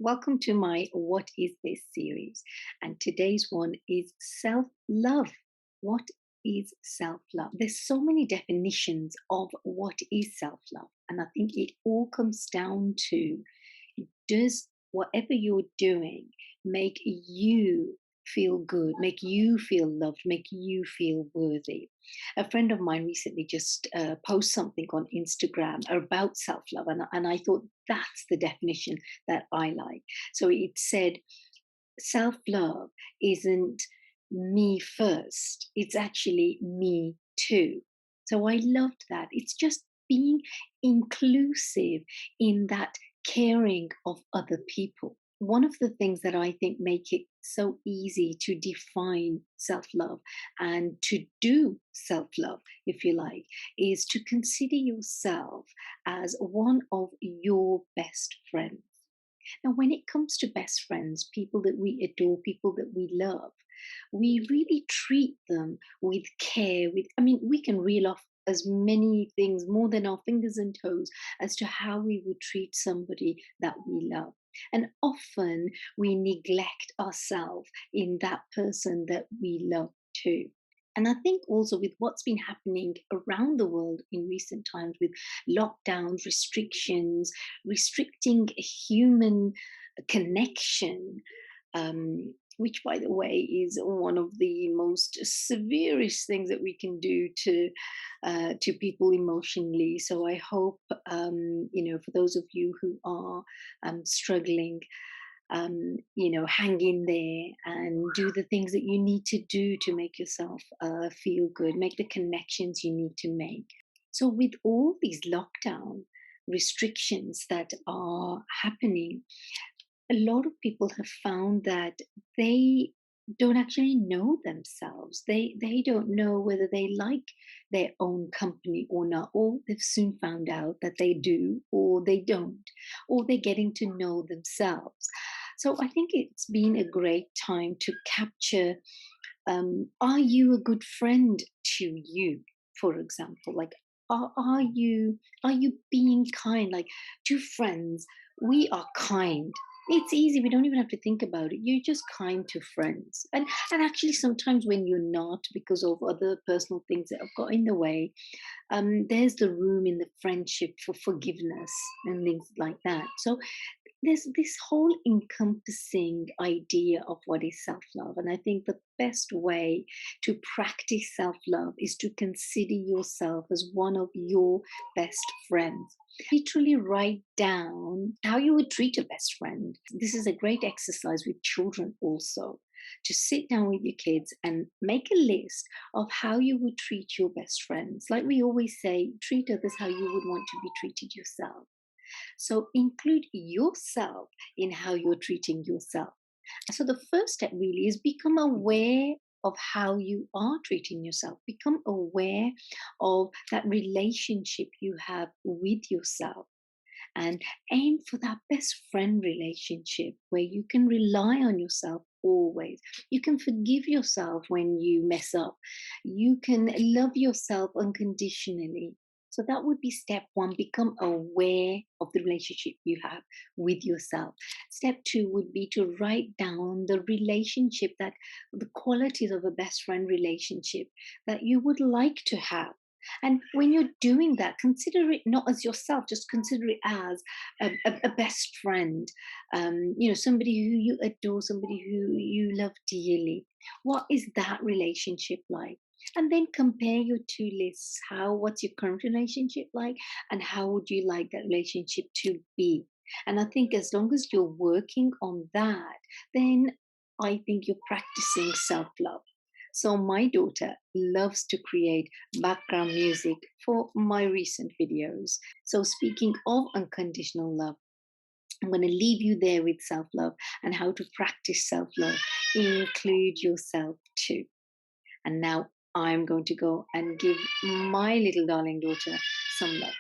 Welcome to my What is This series. And today's one is self love. What is self love? There's so many definitions of what is self love. And I think it all comes down to, does whatever you're doing make you feel good, make you feel loved, make you feel worthy? A friend of mine recently just posted something on Instagram about self love, and I thought that's the definition that I like. So it said, self love isn't me first, it's actually me too. So I loved that. It's just being inclusive in that caring of other people. One of the things that I think make it so easy to define self love and to do self love, if you like, is to consider yourself as one of your best friends. Now, when it comes to best friends, people that we adore, people that we love, we really treat them with care. We can reel off as many things, more than our fingers and toes, as to how we would treat somebody that we love. And often we neglect ourselves in that person that we love too. And I think also with what's been happening around the world in recent times with lockdowns, restrictions, restricting human connection, which, by the way, is one of the most severest things that we can do to people emotionally. So I hope, for those of you who are struggling, hang in there and do the things that you need to do to make yourself feel good, make the connections you need to make. So, with all these lockdown restrictions that are happening, a lot of people have found that they don't actually know themselves. They don't know whether they like their own company or not, or they've soon found out that they do or they don't, or they're getting to know themselves. So I think it's been a great time to capture, are you a good friend to you, for example? Like, are you being kind? Like, to friends, we are kind. It's easy. We don't even have to think about it. You're just kind to friends. And actually sometimes when you're not, because of other personal things that have got in the way, there's the room in the friendship for forgiveness and things like that. So there's this whole encompassing idea of what is self love. And I think the best way to practice self love is to consider yourself as one of your best friends. Literally write down how you would treat a best friend. This is a great exercise with children also. To sit down with your kids and make a list of how you would treat your best friends. Like we always say, treat others how you would want to be treated yourself. So include yourself in how you're treating yourself. So the first step really is become aware of how you are treating yourself. Become aware of that relationship you have with yourself, and aim for that best friend relationship where you can rely on yourself always. You can forgive yourself when you mess up. You can love yourself unconditionally. So that would be step one. Become aware of the relationship you have with yourself. Step two would be to write down the qualities of a best friend relationship that you would like to have. And when you're doing that, consider it not as yourself, just consider it as a best friend, somebody who you adore, somebody who you love dearly. What is that relationship like? And then compare your two lists. What's your current relationship like? And how would you like that relationship to be? And I think as long as you're working on that, then I think you're practicing self love. So my daughter loves to create background music for my recent videos. So speaking of unconditional love, I'm going to leave you there with self love and how to practice self love. Include yourself too. And now I'm going to go and give my little darling daughter some love.